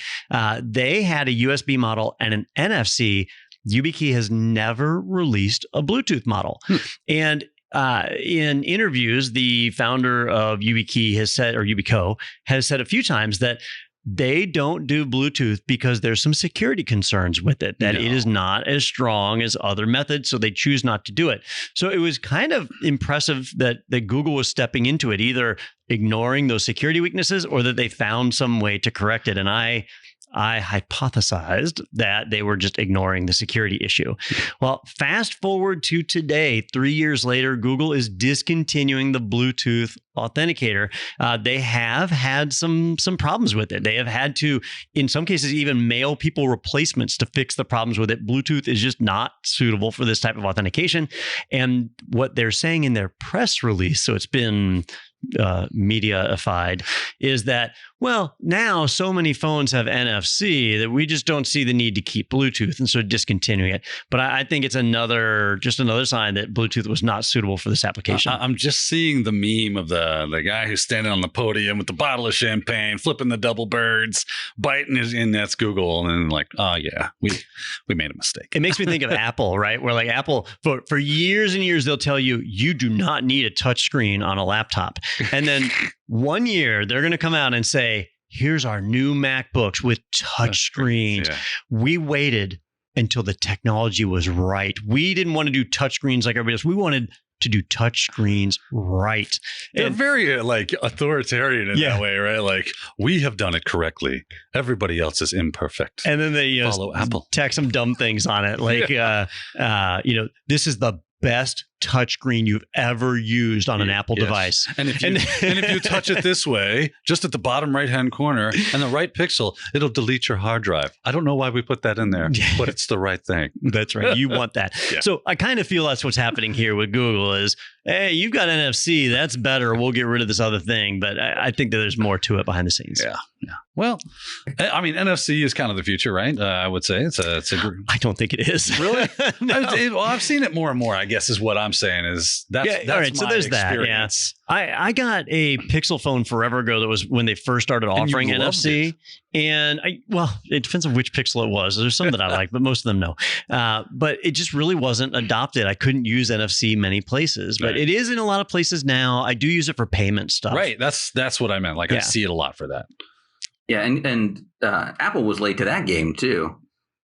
they had a USB model and an NFC. YubiKey has never released a Bluetooth model. And in interviews, the founder of YubiKey has said, or Yubico has said a few times that they don't do Bluetooth because there's some security concerns with it, that it is not as strong as other methods. So they choose not to do it. So it was kind of impressive that Google was stepping into it, either ignoring those security weaknesses or that they found some way to correct it. And I hypothesized that they were just ignoring the security issue. Well, fast forward to today, 3 years later, Google is discontinuing the Bluetooth authenticator. They have had some problems with it. They have had to, in some cases, even mail people replacements to fix the problems with it. Bluetooth is just not suitable for this type of authentication. And what they're saying in their press release, so it's been media-ified, is that, well, now so many phones have NFC that we just don't see the need to keep Bluetooth, and so discontinuing it. But I think it's another sign that Bluetooth was not suitable for this application. I'm just seeing the meme of the guy who's standing on the podium with the bottle of champagne, flipping the double birds, biting his, and that's Google. And we made a mistake. It makes me think of Apple, right? Where like Apple, for years and years, they'll tell you, you do not need a touch screen on a laptop. And then one year they're going to come out and say, here's our new MacBooks with touch screens. Yeah. We waited until the technology was right. We didn't want to do touch screens like everybody else. We wanted to do touch screens right. They're very authoritarian in that way, right? Like, we have done it correctly. Everybody else is imperfect. And then they follow Apple. Tack some dumb things on it. Like, this is the best touchscreen you've ever used on an Apple device. And if you touch it this way, just at the bottom right-hand corner and the right pixel, it'll delete your hard drive. I don't know why we put that in there, but it's the right thing. That's right. You want that. Yeah. So I kind of feel that's what's happening here with Google is, hey, you've got NFC. That's better. We'll get rid of this other thing. But I think that there's more to it behind the scenes. Yeah. Well, I mean, NFC is kind of the future, right? I would say it's a. I don't think it is. Really? No. I've seen it more and more, I guess, is what I'm saying is that's all right. So there's experience. that. Yeah. I got a Pixel phone forever ago that was when they first started offering NFC. And it depends on which Pixel it was. There's some that I like, but most of them no. But it just really wasn't adopted. I couldn't use NFC many places, but it is in a lot of places now. I do use it for payment stuff. Right. That's what I meant. Like I see it a lot for that. Yeah, and Apple was late to that game too,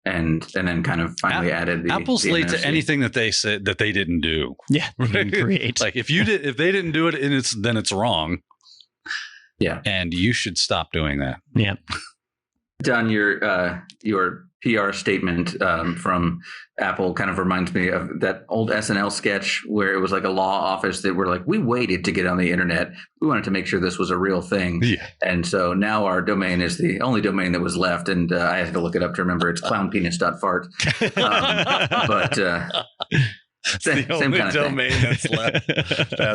and then kind of finally added the Apple's late to anything that they said that they didn't do. Yeah, great. Like if they didn't do it, then it's wrong. Yeah, and you should stop doing that. Yeah. Don, your PR statement from Apple kind of reminds me of that old SNL sketch where it was like a law office that were like, we waited to get on the internet. We wanted to make sure this was a real thing. Yeah. And so now our domain is the only domain that was left. And I had to look it up to remember it's clownpenis.fart. It's the only kind of domain that's left.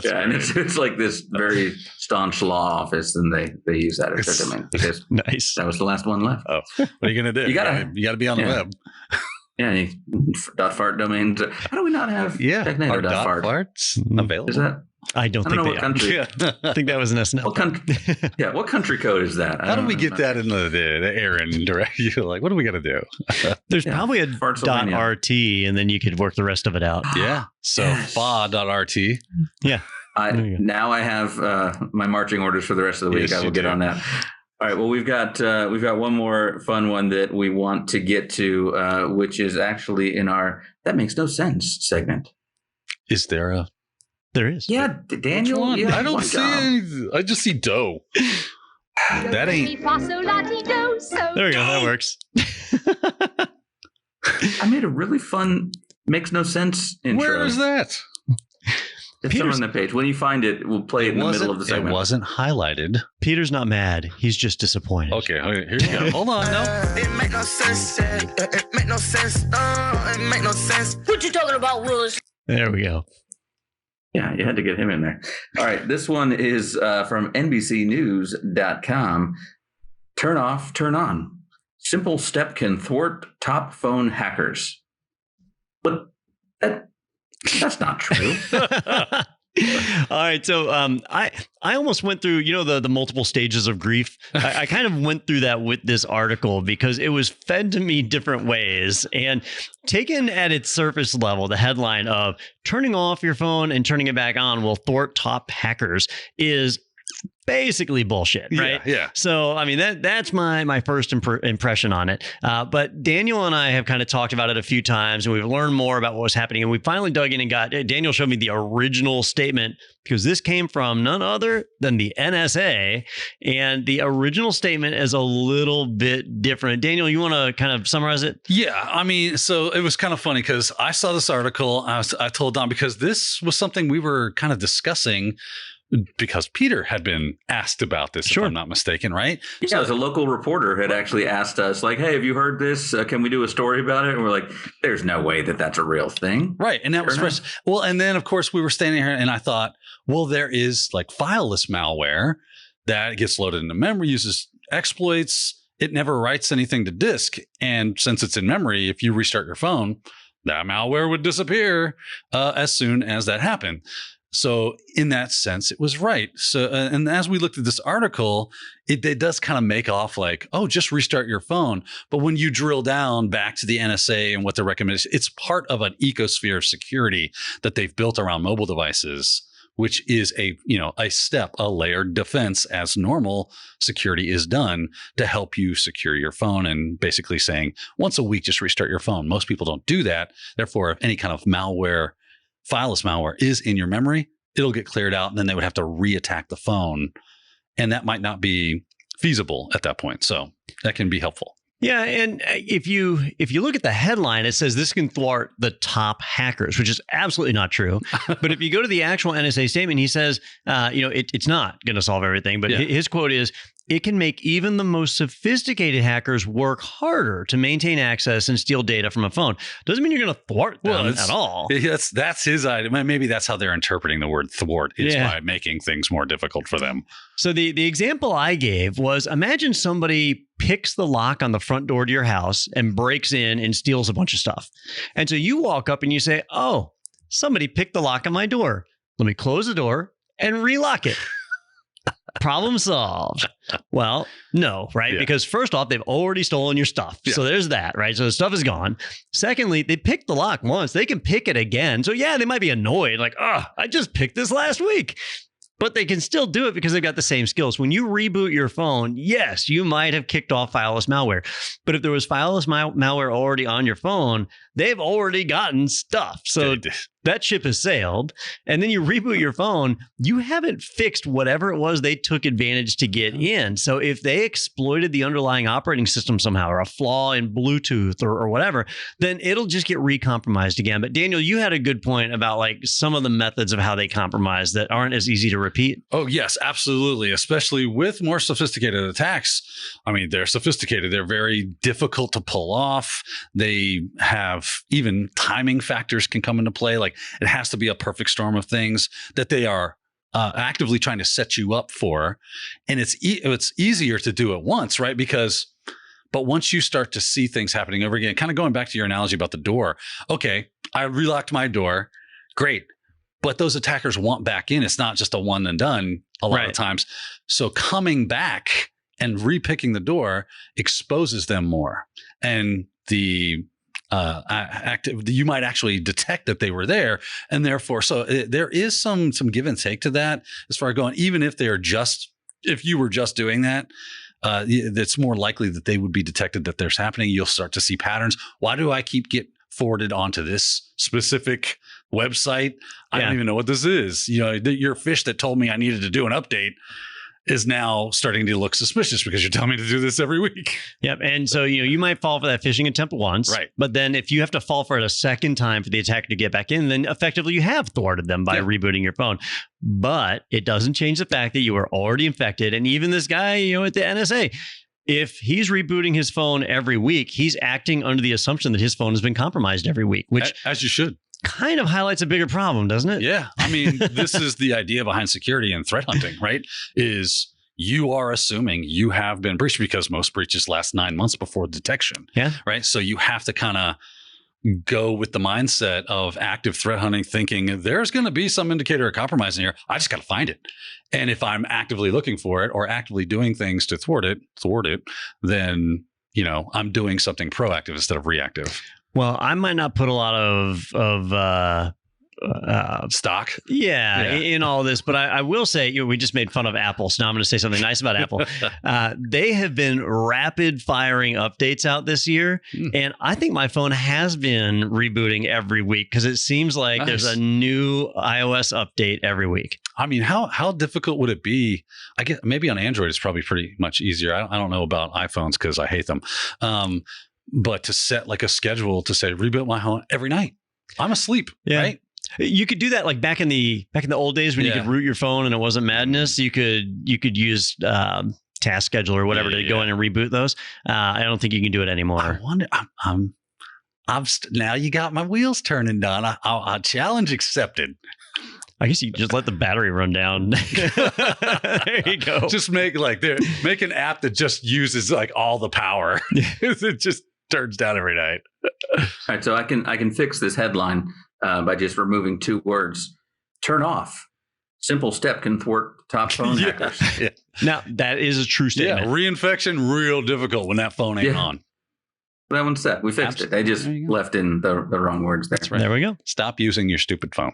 And it's like this very staunch law office, and they use that as their domain because that was the last one left. Oh, what are you going to do? You got to be on the web. Yeah, .fart domains. How do we not have Technado .fart? .farts available? Is that? I don't think they country. I think that was an SNL. What country code is that? How do we get that in the Aaron direct? You're like, what are we going to do? There's probably a .rt, and then you could work the rest of it out. Yeah. So fa.rt. Yeah. Now I have my marching orders for the rest of the week. I will get on that. All right. Well, we've got one more fun one that we want to get to, which is actually in our "That Makes No Sense" segment. Is there a? There is. Yeah, Daniel. I don't see anything. I just see dough. That ain't. There we go. That works. I made a really fun, makes no sense intro. Where is that? It's somewhere on the page. When you find it, we'll play it in the middle of the segment. It wasn't highlighted. Peter's not mad. He's just disappointed. Okay, here you go. Hold on. No. It make no sense. It make no sense. It make no sense. What you talking about, Willis? There we go. Yeah, you had to get him in there. All right, this one is from NBCnews.com. Turn off, turn on. Simple step can thwart top phone hackers. But that's not true. All right, so I almost went through, the multiple stages of grief. I kind of went through that with this article because it was fed to me different ways. And taken at its surface level, the headline of turning off your phone and turning it back on will thwart top hackers is basically bullshit, right? Yeah. So, I mean, that's my first impression on it. But Daniel and I have kind of talked about it a few times, and we've learned more about what was happening. And we finally dug in and Daniel showed me the original statement, because this came from none other than the NSA. And the original statement is a little bit different. Daniel, you want to kind of summarize it? Yeah. I mean, so it was kind of funny because I saw this article. I told Don, because this was something we were kind of discussing, because Peter had been asked about this, if I'm not mistaken, right? Yeah, so, as a local reporter had actually asked us, like, hey, have you heard this? Can we do a story about it? And we're like, there's no way that that's a real thing. Right. And that was fresh. Well, and then, of course, we were standing here and I thought, well, there is like Fileless malware that gets loaded into memory, uses exploits. It never writes anything to disk. And since it's in memory, if you restart your phone, that malware would disappear as soon as that happened. So in that sense, it was right. So, and as we looked at this article, it does kind of make off like, oh, just restart your phone. But when you drill down back to the NSA and what they're recommending, it's part of an ecosphere of security that they've built around mobile devices, which is a layered defense as normal security is done to help you secure your phone, and basically saying once a week, just restart your phone. Most people don't do that. Therefore, if any kind of malware, Fileless malware is in your memory, it'll get cleared out, and then they would have to reattack the phone. And that might not be feasible at that point. So that can be helpful. Yeah, and if you look at the headline, it says this can thwart the top hackers, which is absolutely not true. But if you go to the actual NSA statement, he says, it's not going to solve everything. But his quote is, it can make even the most sophisticated hackers work harder to maintain access and steal data from a phone. Doesn't mean you're going to thwart them at all. That's his idea. Maybe that's how they're interpreting the word thwart, is by making things more difficult for them. So the example I gave was, imagine somebody picks the lock on the front door to your house and breaks in and steals a bunch of stuff. And so you walk up and you say, oh, somebody picked the lock on my door. Let me close the door and relock it. Problem solved. Well, no, right? Yeah. Because first off, they've already stolen your stuff. Yeah. So there's that, right? So the stuff is gone. Secondly, they picked the lock once. They can pick it again. So yeah, they might be annoyed. Like, I just picked this last week. But they can still do it because they've got the same skills. When you reboot your phone, yes, you might have kicked off Fileless malware. But if there was Fileless malware already on your phone, they've already gotten stuff. So that ship has sailed. And then you reboot your phone, you haven't fixed whatever it was they took advantage to get in. So if they exploited the underlying operating system somehow, or a flaw in Bluetooth or whatever, then it'll just get recompromised again. But Daniel, you had a good point about like some of the methods of how they compromise that aren't as easy to repeat. Oh, yes, absolutely. Especially with more sophisticated attacks. I mean, they're sophisticated. They're very difficult to pull off. They have even timing factors can come into play. Like it has to be a perfect storm of things that they are actively trying to set you up for. And it's easier to do it once, right? But once you start to see things happening over again, kind of going back to your analogy about the door. Okay, I relocked my door. Great. But those attackers want back in. It's not just a one and done a lot of times. So coming back and repicking the door exposes them more. And the you might actually detect that they were there, and therefore, there is some give and take to that as far as going. Even if if you were just doing that, it's more likely that they would be detected that there's happening. You'll start to see patterns. Why do I get forwarded onto this specific website? I don't even know what this is. Your fish that told me I needed to do an update is now starting to look suspicious because you're telling me to do this every week. Yep. And so, you might fall for that phishing attempt once. Right. But then if you have to fall for it a second time for the attacker to get back in, then effectively you have thwarted them by rebooting your phone. But it doesn't change the fact that you were already infected. And even this guy, at the NSA, if he's rebooting his phone every week, he's acting under the assumption that his phone has been compromised every week, which as you should. Kind of highlights a bigger problem, doesn't it? Yeah. I mean, this is the idea behind security and threat hunting, right? Is you are assuming you have been breached because most breaches last 9 months before detection. Yeah. Right. So you have to kind of go with the mindset of active threat hunting, thinking there's going to be some indicator of compromise in here. I just got to find it. And if I'm actively looking for it or actively doing things to thwart it, then, I'm doing something proactive instead of reactive. Well, I might not put a lot of stock, in all this, but I will say, we just made fun of Apple, so now I'm going to say something nice about Apple. They have been rapid firing updates out this year, and I think my phone has been rebooting every week because it seems like there's a new iOS update every week. I mean, how difficult would it be? I guess maybe on Android it's probably pretty much easier. I don't know about iPhones because I hate them. But to set like a schedule to say reboot my phone every night, I'm asleep, right? You could do that like back in the old days when you could root your phone and it wasn't madness. You could use Task Scheduler or whatever to go in and reboot those. I don't think you can do it anymore. I wonder. Now you got my wheels turning, Don. I challenge accepted. I guess you just let the battery run down. There you go. Just make an app that just uses like all the power. It just turns down every night. All right, so I can fix this headline by just removing 2 words. Turn off. Simple step can thwart top phone hackers. Yeah. Now that is a true statement. Yeah, reinfection real difficult when that phone ain't on. That one's set. We fixed it. They just left in the wrong words there. That's right. There we go. Stop using your stupid phone.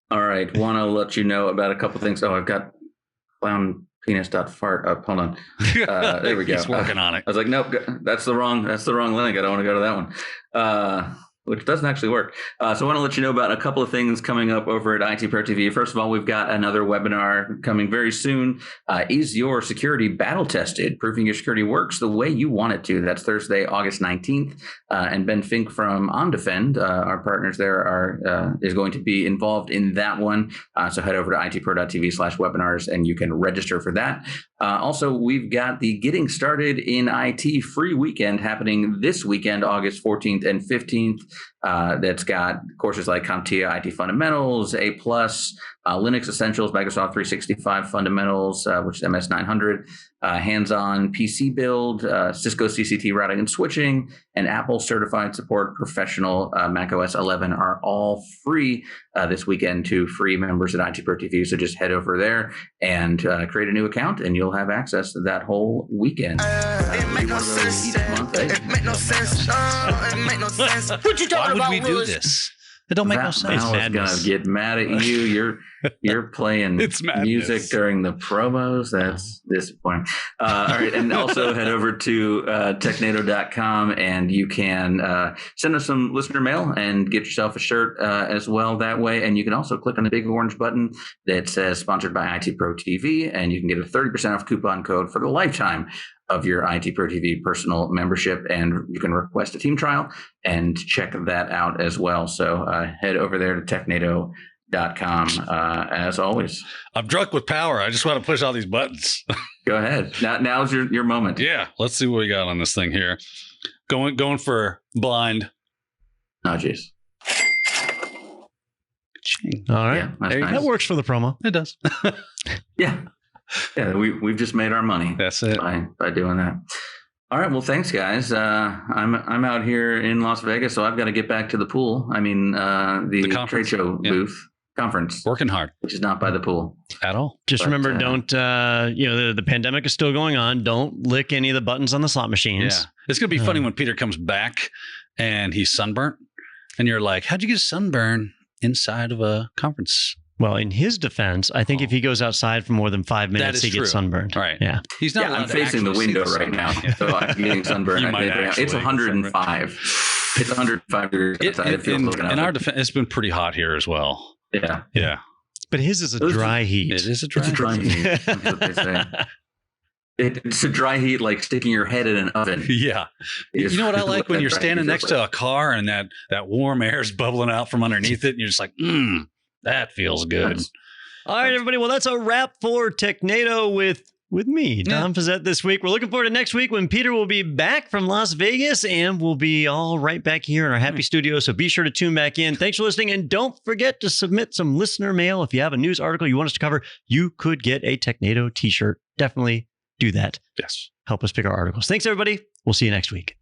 All right. Want to let you know about a couple things. Oh, I've got clownpenis.fart up. Hold on. There we go. He's working on it. I was like, nope, that's the wrong link. I don't want to go to that one. Which doesn't actually work. So I want to let you know about a couple of things coming up over at IT Pro TV. First of all, we've got another webinar coming very soon. Is your security battle tested? Proving your security works the way you want it to. That's Thursday, August 19th. And Ben Fink from OnDefend, our partners there, is going to be involved in that one. So head over to itpro.tv/webinars and you can register for that. Also, we've got the Getting Started in IT free weekend happening this weekend, August 14th and 15th. That's got courses like CompTIA IT Fundamentals, A+, Linux Essentials, Microsoft 365 Fundamentals, which is MS900, hands-on PC build, Cisco CCT routing and switching, and Apple Certified Support Professional macOS 11 are all free this weekend to free members at IT Pro TV. So just head over there and create a new account, and you'll have access to that whole weekend. It make no sense. It make no sense. It make no sense. What you talking about? Why would we do this? It don't make no sense. I was gonna get mad at you. You're playing music during the promos. That's disappointing. All right, and also head over to technado.com and you can send us some listener mail and get yourself a shirt as well that way. And you can also click on the big orange button that says sponsored by IT Pro TV, and you can get a 30% off coupon code for the lifetime of your IT Pro TV personal membership, and you can request a team trial and check that out as well. So head over there to technado.com as always. I'm drunk with power. I just want to push all these buttons. Go ahead. Now's your moment. Yeah. Let's see what we got on this thing here. Going for blind. Oh, jeez. All right. Yeah, that's nice. That works for the promo. It does. Yeah. Yeah, we've just made our money. That's it. By doing that. All right. Well, thanks, guys. I'm out here in Las Vegas, so I've got to get back to the pool. I mean, the trade show booth conference. Working hard. Which is not by the pool at all. Just remember, don't the pandemic is still going on. Don't lick any of the buttons on the slot machines. Yeah, it's gonna be funny when Peter comes back and he's sunburnt, and you're like, "How'd you get a sunburn inside of a conference?" Well, in his defense, I think if he goes outside for more than 5 minutes, he gets sunburned. Right. Yeah. He's not. Yeah, I'm facing the window right now, so I'm getting sunburned. It's 105. It's 105 degrees outside. In our defense, it's been pretty hot here as well. Yeah. Yeah. But his is a dry heat. It is a dry It's a dry heat. That's what they say. It's a dry heat like sticking your head in an oven. Yeah. You know what I like when you're standing next to a car and that warm air is bubbling out from underneath it and you're just like, that feels good. All right, everybody. Well, that's a wrap for Technado with me, Tom Fazette, this week. We're looking forward to next week when Peter will be back from Las Vegas and we'll be all right back here in our happy studio. So be sure to tune back in. Thanks for listening. And don't forget to submit some listener mail. If you have a news article you want us to cover, you could get a Technado t-shirt. Definitely do that. Yes. Help us pick our articles. Thanks, everybody. We'll see you next week.